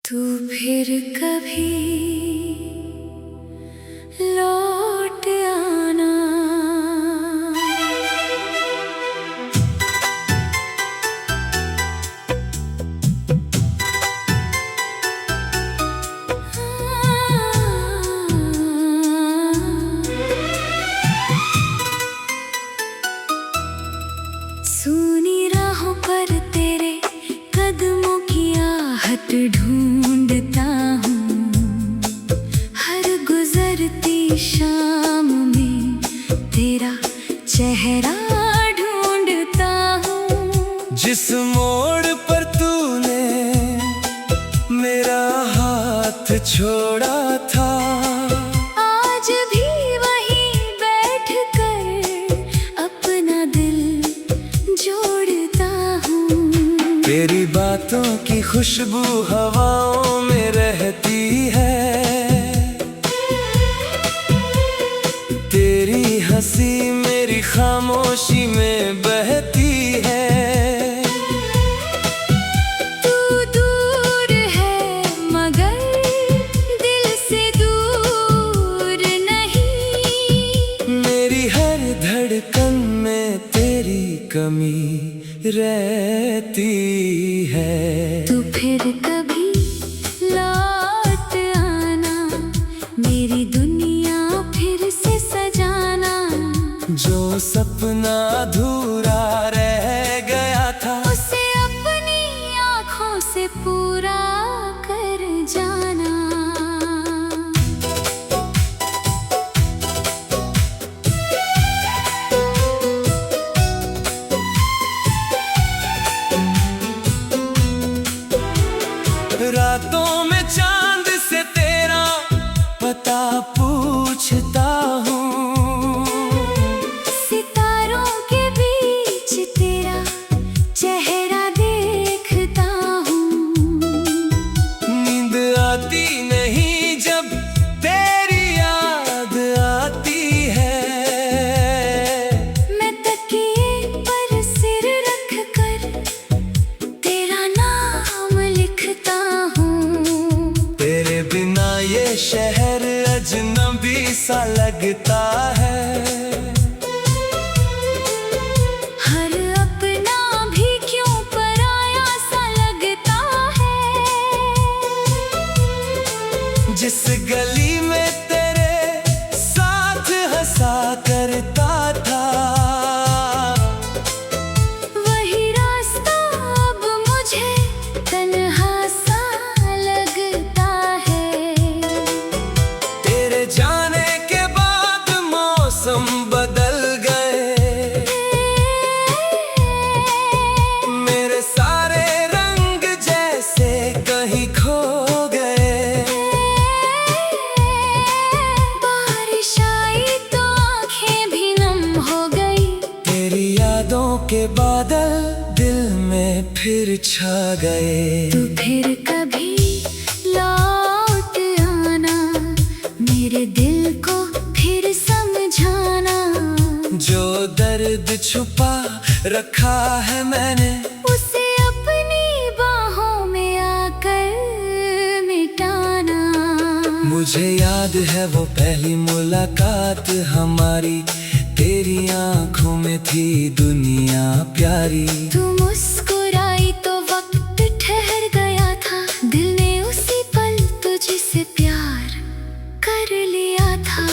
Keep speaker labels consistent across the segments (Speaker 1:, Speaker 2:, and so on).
Speaker 1: तू फिर कभी लौट आना। सुनी राहों पर तेरे कदमों की आहट ढूंढता हूँ, हर गुजरती शाम में तेरा चेहरा ढूंढता हूँ।
Speaker 2: जिस मोड़ पर तूने मेरा हाथ छोड़ा था,
Speaker 1: आज भी वहीं बैठ कर अपना दिल जोड़ता हूँ।
Speaker 2: तेरी बातों की खुशबू हवाओं में रहती है, तेरी हंसी मेरी खामोशी में बहती है।
Speaker 1: तू दूर है मगर दिल से दूर नहीं,
Speaker 2: मेरी हर धड़कन में तेरी कमी रहती है।
Speaker 1: तू फिर कभी लौट आना, मेरी दुनिया फिर से सजाना।
Speaker 2: जो सपना अधूरा रह गया था,
Speaker 1: उसे अपनी आँखों से पूरा कर जाना।
Speaker 2: रातों में चांद से तेरा पता पूछता हूँ,
Speaker 1: सितारों के बीच तेरा चेहरा देखता हूँ।
Speaker 2: नींद आती नहीं जब तेरी याद आती है,
Speaker 1: मैं तकिए पर सिर रख कर तेरा नाम लिखता हूँ।
Speaker 2: तेरे बिना ये शहर अजनबी सा लगता है।
Speaker 1: हर अपना भी क्यों पराया सा लगता है।
Speaker 2: जिस गली में तेरे साथ हंसा करता था,
Speaker 1: वही रास्ता अब मुझे तन्हा सा लगता है।
Speaker 2: तेरे जाने के बाद मौसम बदल गए, मेरे सारे रंग जैसे कहीं खो गए।
Speaker 1: बारिश आई तो आंखें भी नम हो गई,
Speaker 2: तेरी यादों के बादल दिल में फिर छा गए।
Speaker 1: तू फिर कभी लौट आना, मेरे दिल को फिर समझाना।
Speaker 2: जो दर्द छुपा रखा है मैंने,
Speaker 1: उसे अपनी बाहों में आकर मिटाना।
Speaker 2: मुझे याद है वो पहली मुलाकात हमारी, तेरी आंखों में थी दुनिया प्यारी।
Speaker 1: तू मुस्कुराई तो वक्त ठहर गया था, दिल ने उसी पल तुझसे प्यार कर लिया था।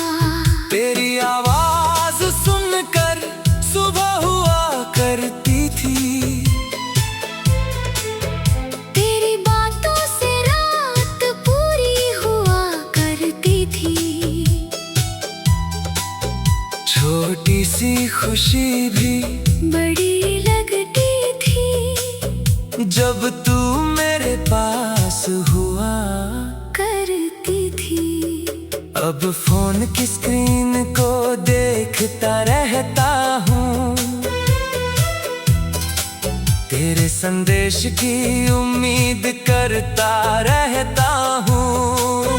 Speaker 2: तेरी आवाज सुनकर सुबह हुआ करती थी,
Speaker 1: तेरी बातों से रात पूरी हुआ करती थी।
Speaker 2: छोटी सी खुशी भी
Speaker 1: बड़ी लगती थी,
Speaker 2: जब तू मेरे पास हुआ
Speaker 1: करती थी।
Speaker 2: अब फोन की स्क्रीन को देखता रहता हूँ, तेरे संदेश की उम्मीद करता रहता हूँ।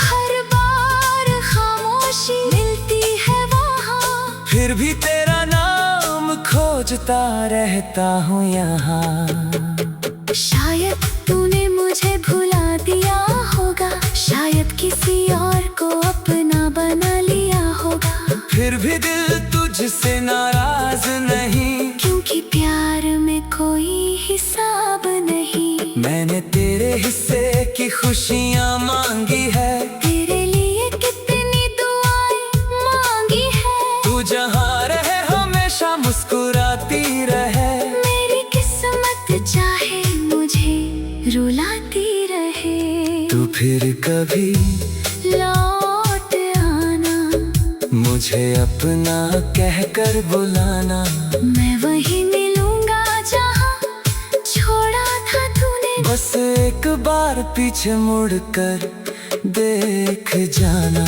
Speaker 1: हर बार खामोशी मिलती है वहाँ,
Speaker 2: फिर भी तेरा नाम खोजता रहता हूँ यहाँ।
Speaker 1: शायद तूने मुझे भुला दिया।
Speaker 2: तुझसे नाराज नहीं,
Speaker 1: क्योंकि प्यार में कोई हिसाब नहीं।
Speaker 2: मैंने तेरे हिस्से की खुशियाँ मांगी है,
Speaker 1: तेरे लिए कितनी दुआएं मांगी है।
Speaker 2: तू जहाँ रहे हमेशा मुस्कुराती रहे,
Speaker 1: मेरी किस्मत चाहे मुझे रुलाती रहे।
Speaker 2: तू फिर कभी
Speaker 1: लौट आना,
Speaker 2: मुझे अपना कहकर बुलाना।
Speaker 1: मैं वहीं मिलूंगा जहाँ छोड़ा था तूने।
Speaker 2: बस एक बार पीछे मुड़कर देख जाना।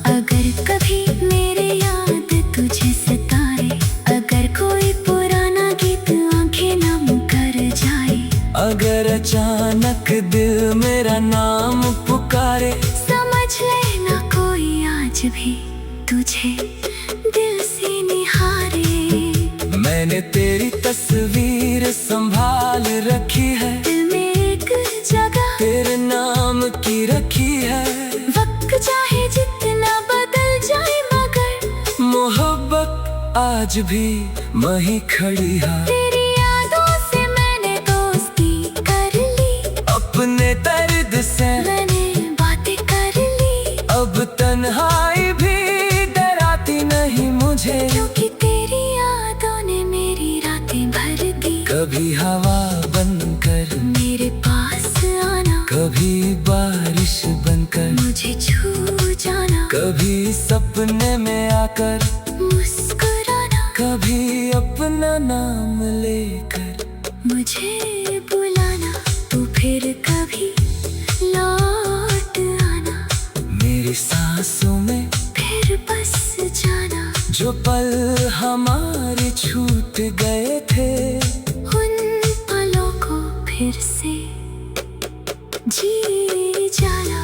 Speaker 1: अगर कभी मेरी याद तुझे सताए, अगर कोई पुराना गीत आंखें नम कर जाए,
Speaker 2: अगर अचानक दिल मेरा नाम पुकारे,
Speaker 1: समझ लेना कोई आज भी तुझे दिल से निहारे।
Speaker 2: मैंने तेरी तस्वीर संभाल रखी है,
Speaker 1: दिल में एक जगह
Speaker 2: तेरे नाम की रखी है।
Speaker 1: वक्त चाहे जितना बदल जाए, मगर
Speaker 2: मोहब्बत आज भी वहीं खड़ी है।
Speaker 1: तेरी यादों से मैंने दोस्ती कर ली,
Speaker 2: अपने दर्द से
Speaker 1: मैंने बातें कर ली।
Speaker 2: अब तन्हाई भी डराती नहीं मुझे,
Speaker 1: क्योंकि तेरी यादों ने मेरी रातें भर दी।
Speaker 2: कभी हवा बनकर
Speaker 1: मेरे पास आना,
Speaker 2: कभी बारिश बनकर
Speaker 1: मुझे छू जाना।
Speaker 2: कभी सपने में आकर
Speaker 1: मुस्कुराना,
Speaker 2: कभी अपना नाम लेकर
Speaker 1: मुझे बुलाना। तू फिर कभी लौट आना,
Speaker 2: मेरी सांसों में
Speaker 1: फिर बस जाना।
Speaker 2: जो पल हमारे छूट गए थे,
Speaker 1: उन पलों को फिर से जी जाना।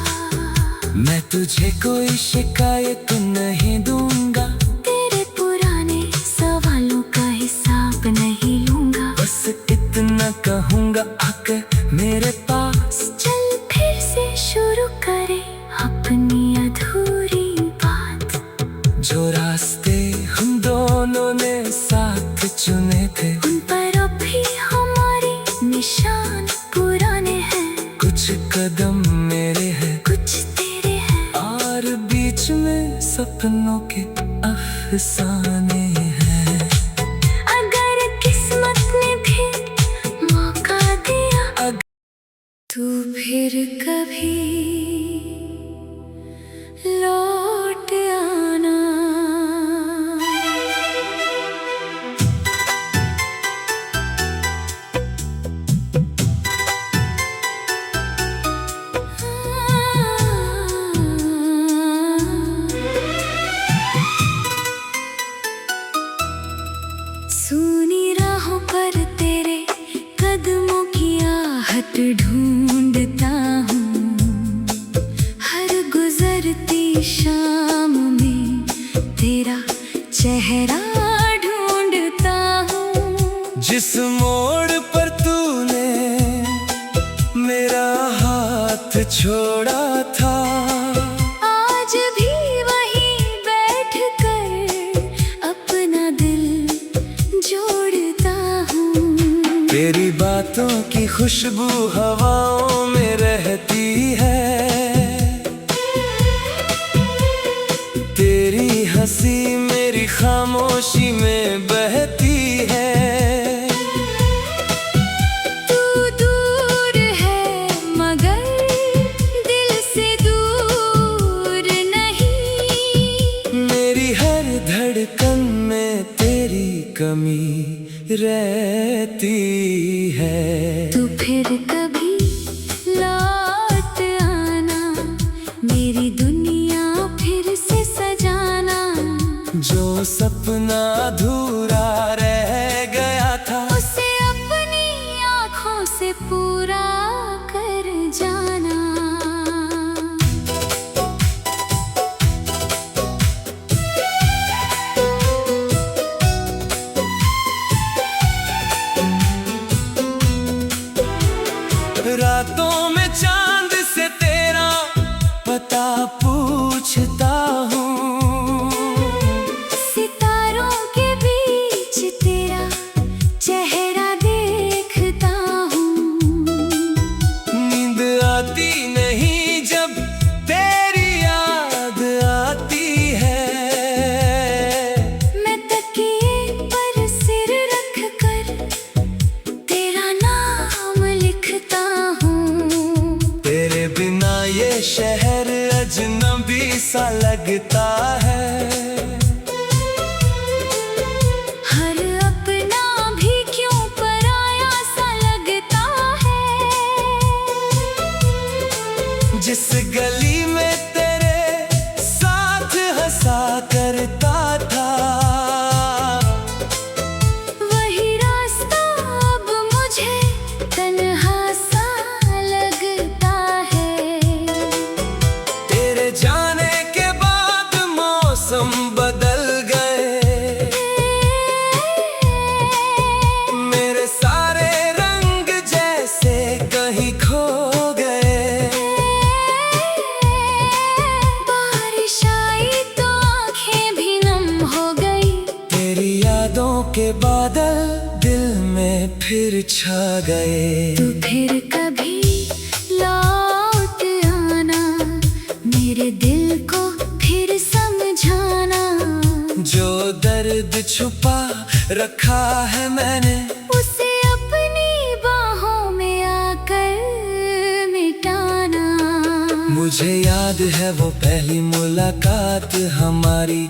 Speaker 2: मैं तुझे कोई शिकायत नहीं दूंगा,
Speaker 1: तेरे पुराने सवालों का हिसाब नहीं लूंगा।
Speaker 2: बस इतना कहूंगा आकर मेरे पास,
Speaker 1: चल फिर से शुरू करें अपनी अधूरी बात।
Speaker 2: जो रास्ते हम दोनों ने साथ चुने थे,
Speaker 1: उन पर अब भी हमारे निशान पुराने हैं।
Speaker 2: कुछ कदम मेरे हैं,
Speaker 1: कुछ तेरे हैं,
Speaker 2: और बीच में सपनों के अफसाने हैं।
Speaker 1: अगर किस्मत ने फिर मौका दिया, तू फिर कभी लौट आना। सुनी राहों पर तेरे कदमों की आहट ढूंढता हूँ, हर गुजरती शाम में तेरा चेहरा ढूंढता हूँ।
Speaker 2: जिस मोड़ पर तूने मेरा हाथ छोड़ा था,
Speaker 1: आज भी वहीं बैठ कर अपना दिल जोड़ता हूँ।
Speaker 2: तेरी बातों की खुशबू हवाओं में रहती है, तेरी हंसी मेरी खामोशी में बहती है।
Speaker 1: तू दूर है मगर दिल से दूर नहीं।
Speaker 2: मेरी हर धड़कन में तेरी कमी रहती है।
Speaker 1: तू फिर कभी लौट आना, मेरी दुनिया फिर से सजाना।
Speaker 2: जो सपना अधूरा रह गया था,
Speaker 1: उसे अपनी आँखों से पूरा कर जाना।
Speaker 2: रातों में चांद से तेरा पता पूछता हूँ,
Speaker 1: सितारों
Speaker 2: लगता है।
Speaker 1: हर अपना भी क्यों पराया सा लगता है।
Speaker 2: जिस गली में तेरे साथ हंसा करता था,
Speaker 1: वही रास्ता अब मुझे तन्हा सा लगता है।
Speaker 2: तेरे जाने के बाद मौसम बदल गए, मेरे सारे रंग जैसे कहीं खो गए।
Speaker 1: बारिश आई तो आंखें भी नम हो गई।
Speaker 2: तेरी यादों के बादल दिल में फिर छा गए।
Speaker 1: तू फिर कभी लौट आना, मेरे दिल को फिर समझाना।
Speaker 2: जो दर्द छुपा रखा है मैंने,
Speaker 1: उसे अपनी बाहों में आकर मिटाना।
Speaker 2: मुझे याद है वो पहली मुलाकात हमारी,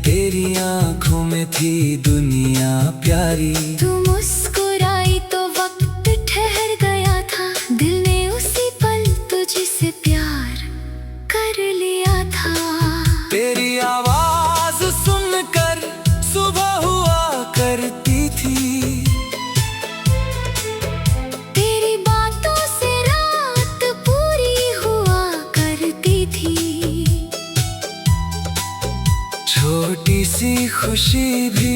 Speaker 2: तेरी आंखों में थी दुनिया प्यारी।
Speaker 1: तू मुस्कुराई तो वक्त ठहर गया था, दिल ने उसी पल तुझसे प्यार कर लिया था।
Speaker 2: तेरी आवाज सुनकर सुबह हुआ करती थी,
Speaker 1: तेरी बातों से रात पूरी हुआ करती थी।
Speaker 2: छोटी सी खुशी भी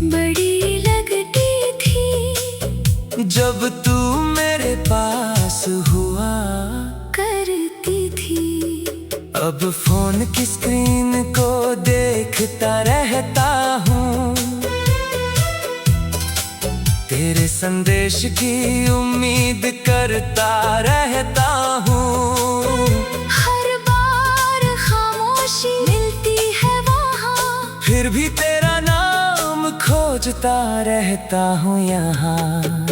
Speaker 1: बड़ी लगती थी
Speaker 2: जब तू मेरे पास हुआ
Speaker 1: करती थी।
Speaker 2: अब फोन की स्क्रीन को देखता रहता हूँ, तेरे संदेश की उम्मीद करता रहता हूँ।
Speaker 1: हर बार खामोशी मिलती है वहाँ,
Speaker 2: फिर भी तेरा नाम खोजता रहता हूँ यहाँ।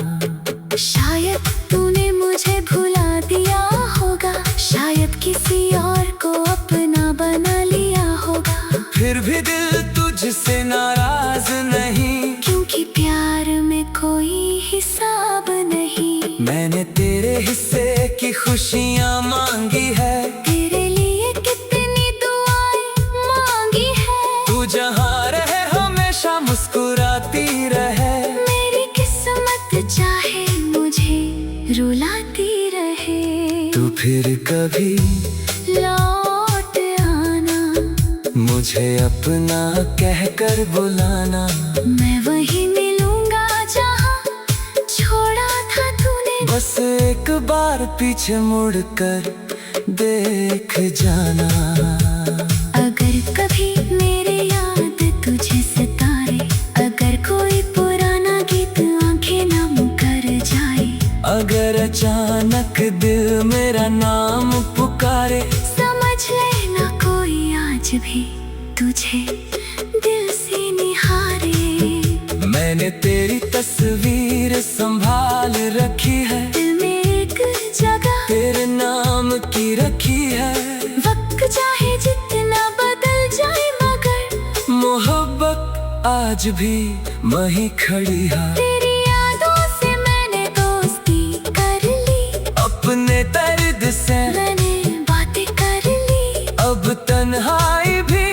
Speaker 1: शायद तूने मुझे भुला दिया होगा, शायद किसी और को अपना बना लिया होगा।
Speaker 2: फिर भी दिल तुझसे नाराज नहीं,
Speaker 1: क्योंकि प्यार में कोई हिसाब नहीं।
Speaker 2: मैंने तेरे हिस्से की खुशियाँ मांगी है,
Speaker 1: तेरे लिए कितनी दुआएं मांगी है।
Speaker 2: तू जहाँ रहे हमेशा मुस्कुराती रहे।
Speaker 1: मेरी किस्मत चाहे मुझे रुलाती रहे।
Speaker 2: तू फिर कभी
Speaker 1: लौट आना,
Speaker 2: मुझे अपना कहकर बुलाना।
Speaker 1: मैं वहीं मिलूंगा जहाँ छोड़ा था तूने।
Speaker 2: बस एक बार पीछे मुड़कर देख जाना।
Speaker 1: अगर कभी मेरे याद तुझे सताए, अगर कोई पुराना गीत आंखें नम कर जाए,
Speaker 2: अगर अचानक दिल मेरा नाम पुकारे,
Speaker 1: समझ लेना कोई आज भी तुझे दिल से निहारे।
Speaker 2: मैंने तेरी तस्वीर संभाल रखी है,
Speaker 1: दिल में एक जगह
Speaker 2: तेरे नाम की रखी है।
Speaker 1: वक्त चाहे जितना बदल जाए, मगर
Speaker 2: मोहब्बत आज भी वहीं खड़ी है।
Speaker 1: तेरी यादों से मैंने दोस्ती कर ली,
Speaker 2: अपने दर्द से
Speaker 1: मैंने बातें कर ली।
Speaker 2: अब तन्हाई भी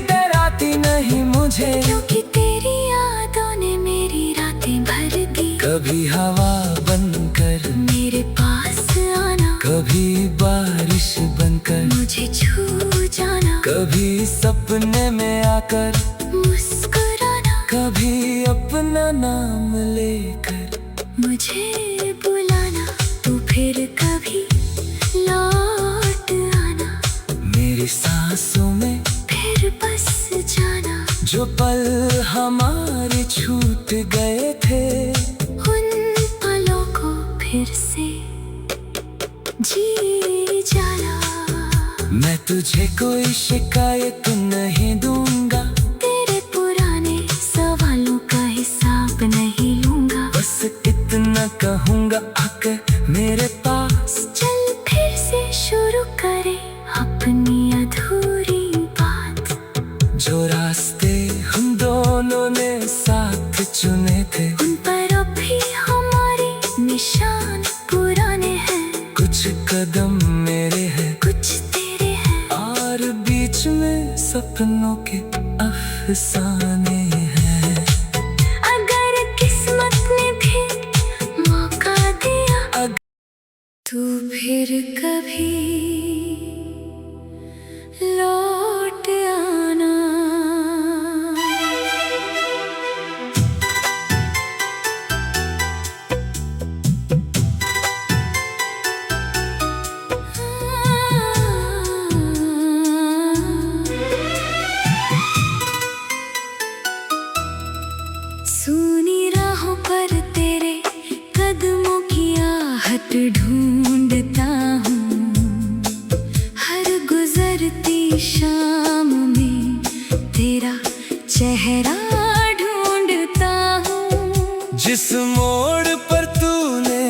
Speaker 2: डराती नहीं मुझे,
Speaker 1: क्योंकि तेरी यादों ने मेरी रातें भर दी।
Speaker 2: कभी हवा बनकर
Speaker 1: मेरे पास आना,
Speaker 2: कभी बारिश बनकर
Speaker 1: मुझे छू जाना।
Speaker 2: कभी सपने में आकर
Speaker 1: मुस्कुराना,
Speaker 2: कभी अपना नाम लेकर
Speaker 1: मुझे बुलाना। तू फिर कभी लौट आना,
Speaker 2: मेरी सांसों में
Speaker 1: फिर बस जाना।
Speaker 2: जो पल हमारे छूट गए थे,
Speaker 1: उन पलों को फिर से जी जाना।
Speaker 2: मैं तुझे कोई शिकायत नहीं दूंगा,
Speaker 1: तेरे पुराने सवालों का हिसाब नहीं लूंगा।
Speaker 2: बस इतना कहूंगा आकर मेरे पास,
Speaker 1: चल फिर से शुरू करें अपनी अधूरी बात।
Speaker 2: कुछ कदम मेरे हैं,
Speaker 1: कुछ तेरे हैं,
Speaker 2: और बीच में सपनों के अफसाने हैं।
Speaker 1: अगर किस्मत ने भी मौका दिया, तू फिर कभी लौट आना। सुनी राहों पर तेरे कदमों की आहट ढूंढता हूँ, हर गुजरती शाम में तेरा चेहरा ढूंढता हूँ।
Speaker 2: जिस मोड़ पर तूने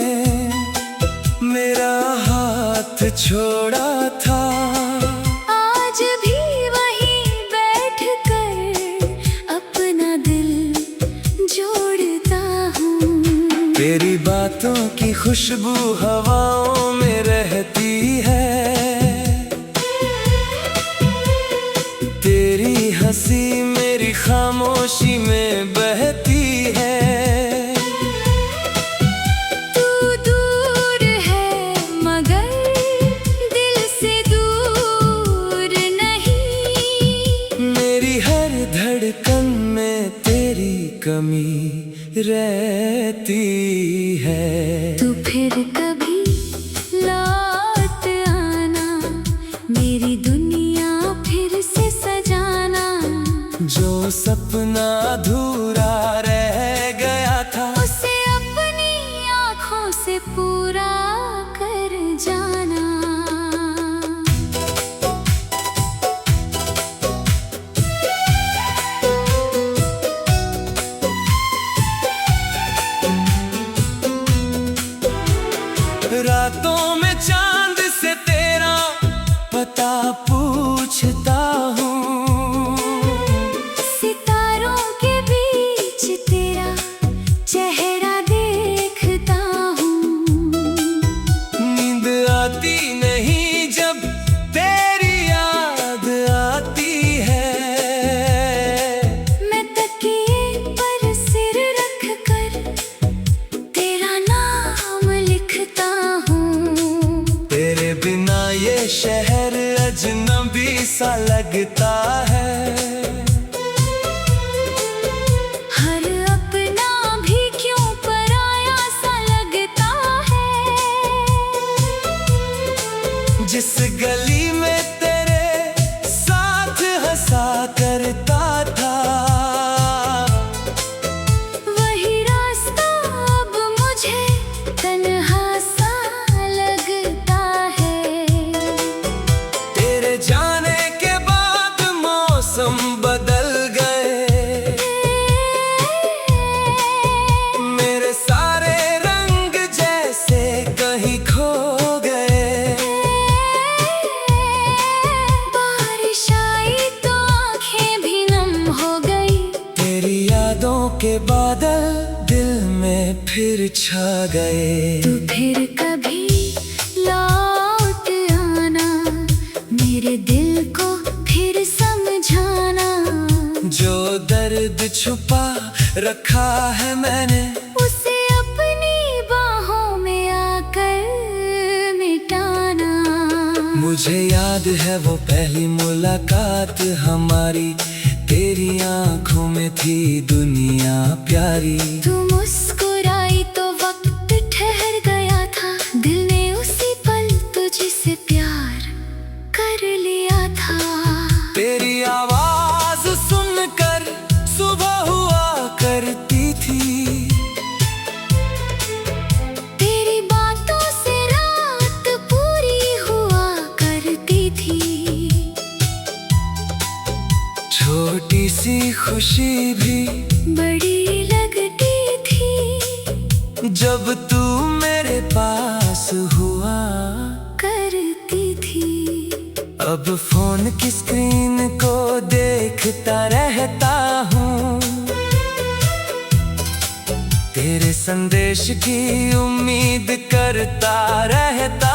Speaker 2: मेरा हाथ छोड़ा था,
Speaker 1: आज भी वहीं बैठकर अपना दिल जोड़ता हूँ।
Speaker 2: तेरी बातों की खुशबू हवाओं में रहती है, तेरी हंसी मेरी खामोशी में बहती है।
Speaker 1: तू दूर है मगर दिल से दूर नहीं,
Speaker 2: मेरी हर धड़कन में तेरी कमी रहती है।
Speaker 1: तू फिर कभी लौट आना, मेरी दुनिया फिर से सजाना।
Speaker 2: जो सपना अधूरा रह गया था,
Speaker 1: उसे अपनी आँखों से पूरा कर जाना।
Speaker 2: रातों में चांद से तेरा पता पूछता हूँ,
Speaker 1: सितारों के बीच तेरा चेहरा देखता हूँ।
Speaker 2: नींद आती नहीं जब तेरी याद आती है,
Speaker 1: मैं तकिए पर सिर रख कर तेरा नाम लिखता हूँ।
Speaker 2: तेरे बिना ये शहर अजनबी सा लगता है।
Speaker 1: हर अपना भी क्यों पराया सा लगता है।
Speaker 2: जिस गली में तेरे साथ हंसा करता था,
Speaker 1: वही रास्ता अब मुझे तन्हा सा लगता है।
Speaker 2: तेरे जाने के बाद मौसम बदल गए, मेरे सारे रंग जैसे कहीं खो गए।
Speaker 1: बारिश आई तो आंखें भी नम हो गई,
Speaker 2: तेरी यादों के बादल दिल में फिर छा गए।
Speaker 1: तू फिर कभी लौट आना, मेरे दिल को फिर समझाना।
Speaker 2: जो दर्द छुपा रखा है मैंने,
Speaker 1: उसे अपनी बाहों में आकर मिटाना।
Speaker 2: मुझे याद है वो पहली मुलाकात हमारी, तेरी आंखों में थी दुनिया प्यारी।
Speaker 1: तू मुस्कुराई तो वक्त ठहर गया था, दिल ने उसी पल तुझसे प्यार कर लिया था।
Speaker 2: तेरी आवाज सुनकर सुबह हुआ करती थी,
Speaker 1: तेरी बातों से रात पूरी हुआ करती थी।
Speaker 2: छोटी सी खुशी भी
Speaker 1: बड़ी लगती थी,
Speaker 2: जब तू मेरे पास हुआ
Speaker 1: करती थी।
Speaker 2: अब फोन की स्क्रीन को देखता रहता हूँ, तेरे संदेश की उम्मीद करता रहता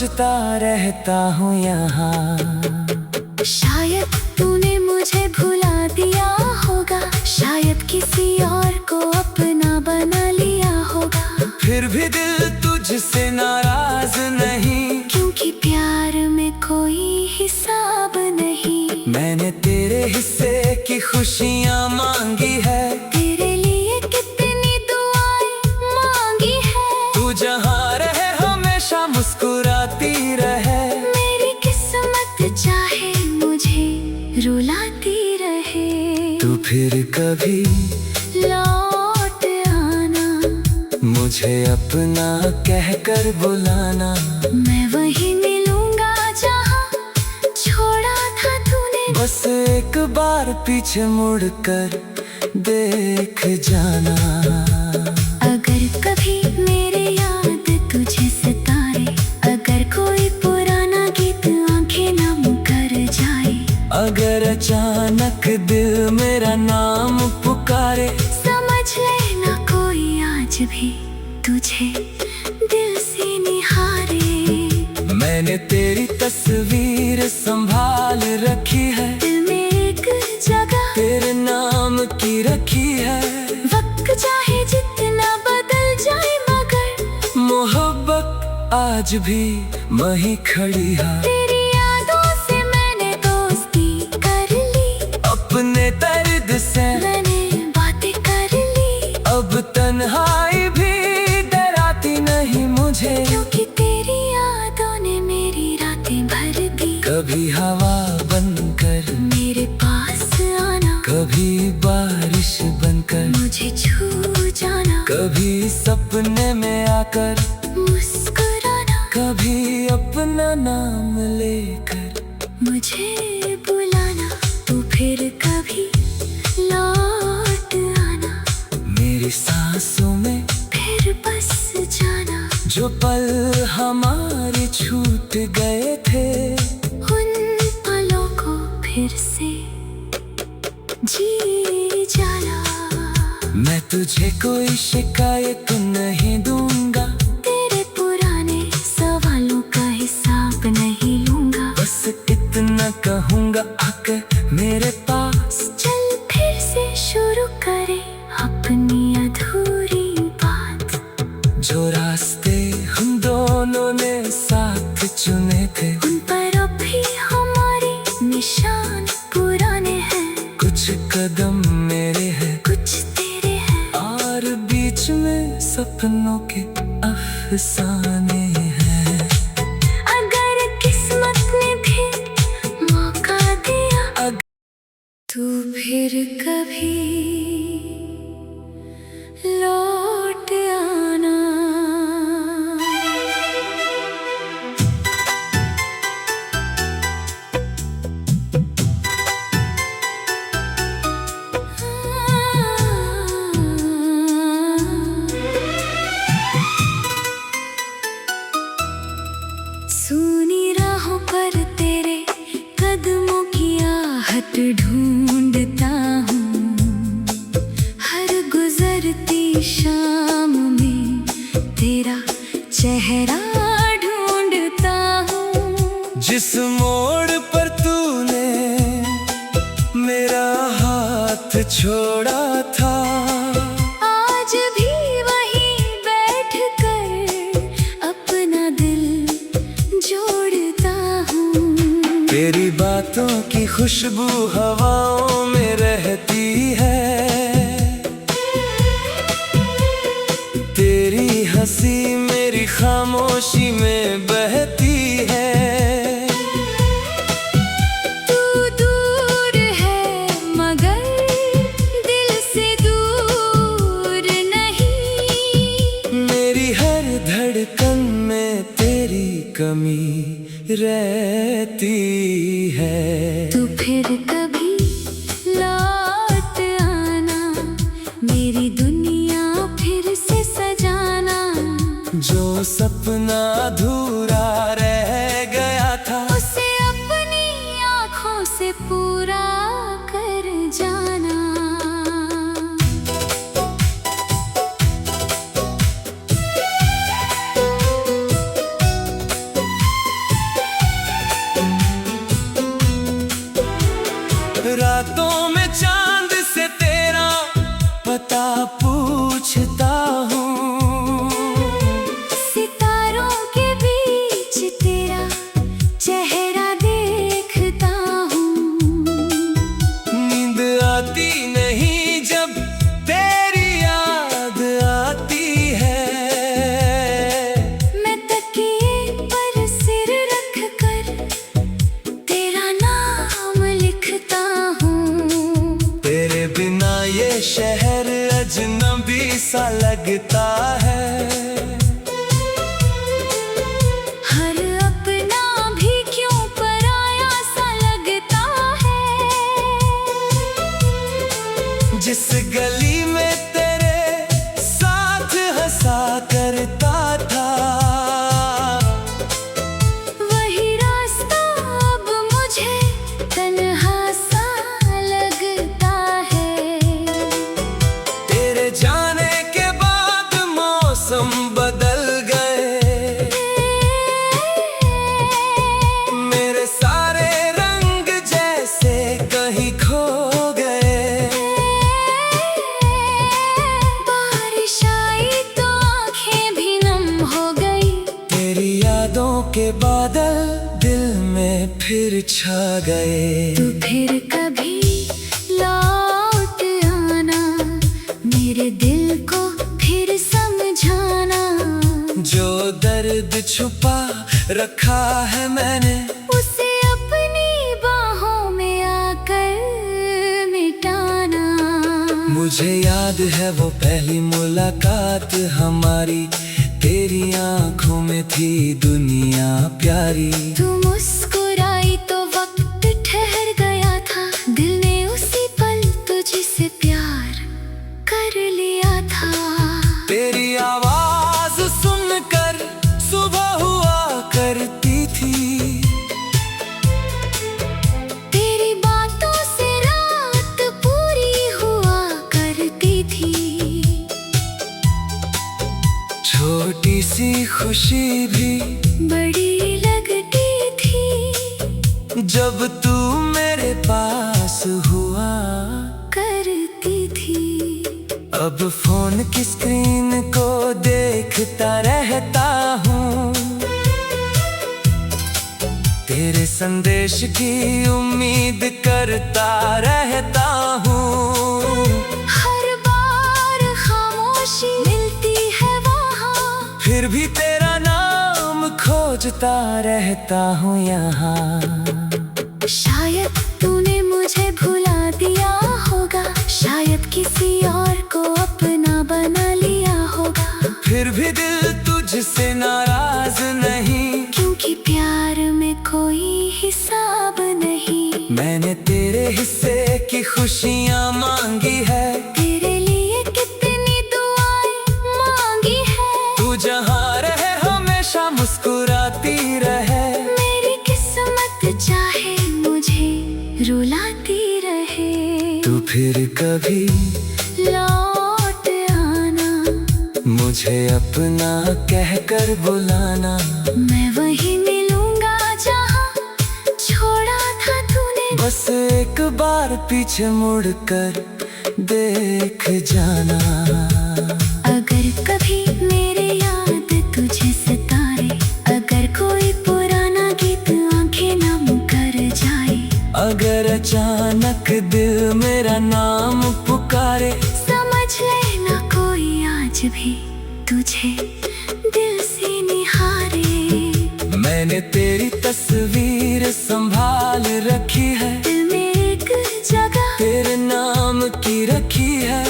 Speaker 2: सोचता रहता हूँ यहाँ।
Speaker 1: शायद तूने मुझे भुला दिया होगा, शायद किसी और को अपना बना लिया होगा।
Speaker 2: फिर भी दिल तुझसे नाराज नहीं,
Speaker 1: क्योंकि प्यार में कोई हिसाब नहीं।
Speaker 2: मैंने तेरे हिस्से की खुशियाँ मांगी है,
Speaker 1: तेरे लिए कितनी दुआएं मांगी है।
Speaker 2: तू जहाँ रहे हमेशा मुस्कुराती रहे।
Speaker 1: मेरी किस्मत चाहे मुझे रुलाती रहे।
Speaker 2: तू फिर कभी
Speaker 1: लौट आना,
Speaker 2: मुझे अपना कहकर बुलाना।
Speaker 1: मैं वहीं मिलूंगा जहाँ छोड़ा था तूने।
Speaker 2: बस एक बार पीछे मुड़कर देख जाना।
Speaker 1: अगर कभी मेरी याद तुझे सताए, अगर कोई पुराना गीत आंखें नम कर जाए,
Speaker 2: अगर अचानक दिल मेरा नाम पुकारे,
Speaker 1: समझ लेना कोई आज भी तुझे दिल से निहारे।
Speaker 2: मैंने तेरी तस्वीर संभाल रखी है,
Speaker 1: दिल में एक जगह
Speaker 2: तेरे नाम की रखी है।
Speaker 1: वक्त चाहे जितना बदल जाए, मगर
Speaker 2: मोहब्बत आज भी वहीं खड़ी है।
Speaker 1: तेरी यादों से मैंने दोस्ती कर ली,
Speaker 2: अपने दर्द से
Speaker 1: मैंने बातें कर ली।
Speaker 2: अब तन्हाई भी डराती नहीं मुझे,
Speaker 1: क्योंकि तेरी यादों ने मेरी रातें भर दी।
Speaker 2: कभी हवा बनकर
Speaker 1: मेरे पास आना,
Speaker 2: कभी बारिश बनकर
Speaker 1: मुझे छू जाना।
Speaker 2: कभी सपने में आकर
Speaker 1: मुस्कुराना,
Speaker 2: कभी अपना नाम लेकर
Speaker 1: मुझे बुलाना। तू फिर कभी लौट आना,
Speaker 2: मेरी सांसों में
Speaker 1: फिर बस जाना।
Speaker 2: जो पल हमारे छूट गए थे,
Speaker 1: उन पलों को फिर से जी जाना।
Speaker 2: मैं तुझे कोई शिकायत नहीं दूंगा,
Speaker 1: तेरे पुराने सवालों का हिसाब नहीं लूंगा।
Speaker 2: बस इतना कहूंगा आकर मेरे पास।
Speaker 1: चल फिर से शुरू करें अपनी अधूरी बात।
Speaker 2: जो रास्ते हम दोनों ने साथ चुने थे,
Speaker 1: उन पर अब भी हमारे निशान पुराने हैं।
Speaker 2: कुछ कदम मेरे हैं,
Speaker 1: कुछ तेरे हैं,
Speaker 2: और बीच में सपनों के अफसाने हैं।
Speaker 1: अगर किस्मत ने भी मौका दिया, तू फिर कभी लौट आना। सुनी राहों पर तेरे कदमों की आहट ढूंढता हूँ। हर गुजरती शाम में तेरा चेहरा ढूंढता हूँ।
Speaker 2: जिस मोड़ पर तूने मेरा हाथ छोड़ा था,
Speaker 1: आज भी वहीं बैठ कर अपना दिल जोड़ता हूँ।
Speaker 2: तेरी बातों की खुशबू हवाओं में रहती है, तेरी हंसी मेरी खामोशी में बहती है।
Speaker 1: तू दूर है मगर दिल से दूर नहीं।
Speaker 2: मेरी हर धड़कन में तेरी कमी रहती है।
Speaker 1: तू फिर कभी लौट आना, मेरी दुनिया फिर से सजाना।
Speaker 2: जो सपना अधूरा रह गया था,
Speaker 1: उसे अपनी आँखों से पूरा कर जाना।
Speaker 2: मुस्कुराती नहीं जब तेरी याद आती है।
Speaker 1: मैं तकिए पर सिर रख कर तेरा नाम लिखता हूँ।
Speaker 2: तेरे बिना ये शहर अजनबी सा लगता है।
Speaker 1: हर अपना भी क्यों पराया सा लगता है।
Speaker 2: जिस गली में तेरे साथ हंसा करता था,
Speaker 1: वही रास्ता अब मुझे तन्हा सा लगता है।
Speaker 2: तेरे जाने के बाद मौसम बदल गए। मेरे सारे रंग जैसे कहीं खो गए।
Speaker 1: बारिश आई तो आंखें भी नम हो गई।
Speaker 2: तेरी यादों के बादल दिल में फिर छा गए।
Speaker 1: तू फिर कभी लौट आना, मेरे दिल को फिर समझाना।
Speaker 2: जो दर्द छुपा रखा है मैंने,
Speaker 1: उसे अपनी बाहों में आकर मिटाना।
Speaker 2: मुझे याद है वो पहली मुलाकात हमारी। तेरी आंखों में थी दुनिया प्यारी।
Speaker 1: तू मुस्कुराई तो वक्त ठहर गया था। दिल ने उसी पल तुझसे प्यार कर लिया था।
Speaker 2: तेरी आवाज सुनकर सुबह हुआ करती थी।
Speaker 1: तेरी बातों से रात पूरी हुआ करती थी।
Speaker 2: छोटी सी खुशी भी
Speaker 1: बड़ी लगती थी
Speaker 2: जब तू मेरे पास हुआ
Speaker 1: करती थी।
Speaker 2: अब फोन की स्क्रीन को देखता रहता हूँ। तेरे संदेश की उम्मीद करता रहता हूँ।
Speaker 1: हर बार खामोशी मिलती है वहाँ,
Speaker 2: फिर भी तेरा नाम खोजता रहता हूँ यहाँ।
Speaker 1: शायद तूने मुझे भुला दिया होगा, शायद किसी और को अपना बना लिया होगा।
Speaker 2: फिर भी दिल तुझसे नाराज नहीं,
Speaker 1: क्योंकि प्यार में कोई हिसाब नहीं।
Speaker 2: मैंने तेरे हिस्से की खुशियाँ मांगी है।
Speaker 1: तेरे लिए कितनी दुआएं मांगी है।
Speaker 2: तू जहाँ रहे हमेशा मुस्कुराती रहे।
Speaker 1: मेरी किस्मत चाहे मुझे रुलाती रहे।
Speaker 2: तू फिर कभी
Speaker 1: लौट आना,
Speaker 2: मुझे अपना कहकर बुलाना।
Speaker 1: मैं वहीं मिलूंगा जहाँ छोड़ा था तूने।
Speaker 2: बस एक बार पीछे मुड़कर देख जाना।
Speaker 1: अगर कभी मेरी याद तुझे सताए, अगर कोई पुराना गीत आंखें नम कर जाए,
Speaker 2: अगर अचानक दिल मेरा नाम पुकारे,
Speaker 1: समझ लेना कोई आज भी तुझे दिल से निहारे।
Speaker 2: मैंने तेरी तस्वीर संभाल रखी है।
Speaker 1: दिल में एक जगह
Speaker 2: तेरे नाम की रखी है।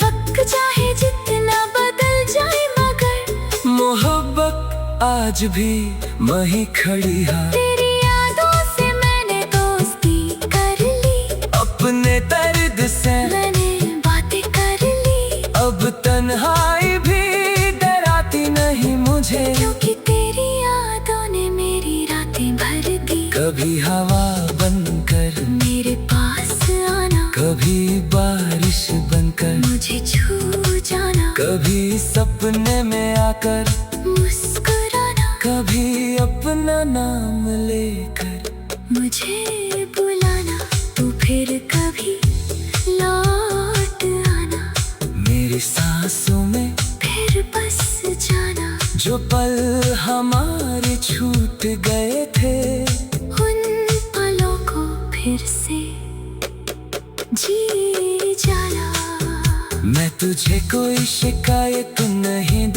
Speaker 1: वक्त चाहे जितना बदल जाए, मगर
Speaker 2: मोहब्बत आज भी वहीं खड़ी है।
Speaker 1: तेरी यादों से मैंने दोस्ती कर ली।
Speaker 2: अपने दर्द से
Speaker 1: मैंने बातें कर ली।
Speaker 2: अब तन्हाई भी डराती नहीं मुझे,
Speaker 1: क्योंकि तेरी यादों ने मेरी रातें भर दी।
Speaker 2: कभी हवा बनकर
Speaker 1: मेरे पास आना,
Speaker 2: कभी बारिश बनकर
Speaker 1: मुझे छू जाना।
Speaker 2: कभी सपने में आकर
Speaker 1: मुस्कुराना,
Speaker 2: कभी अपना नाम लेकर
Speaker 1: मुझे बुलाना। तू फिर कभी लौट आना,
Speaker 2: मेरी सांसों में
Speaker 1: फिर बस जाना।
Speaker 2: जो पल हमारे छूट गए थे,
Speaker 1: उन पलों को फिर से जी
Speaker 2: तुझे कोई शिकायत नहीं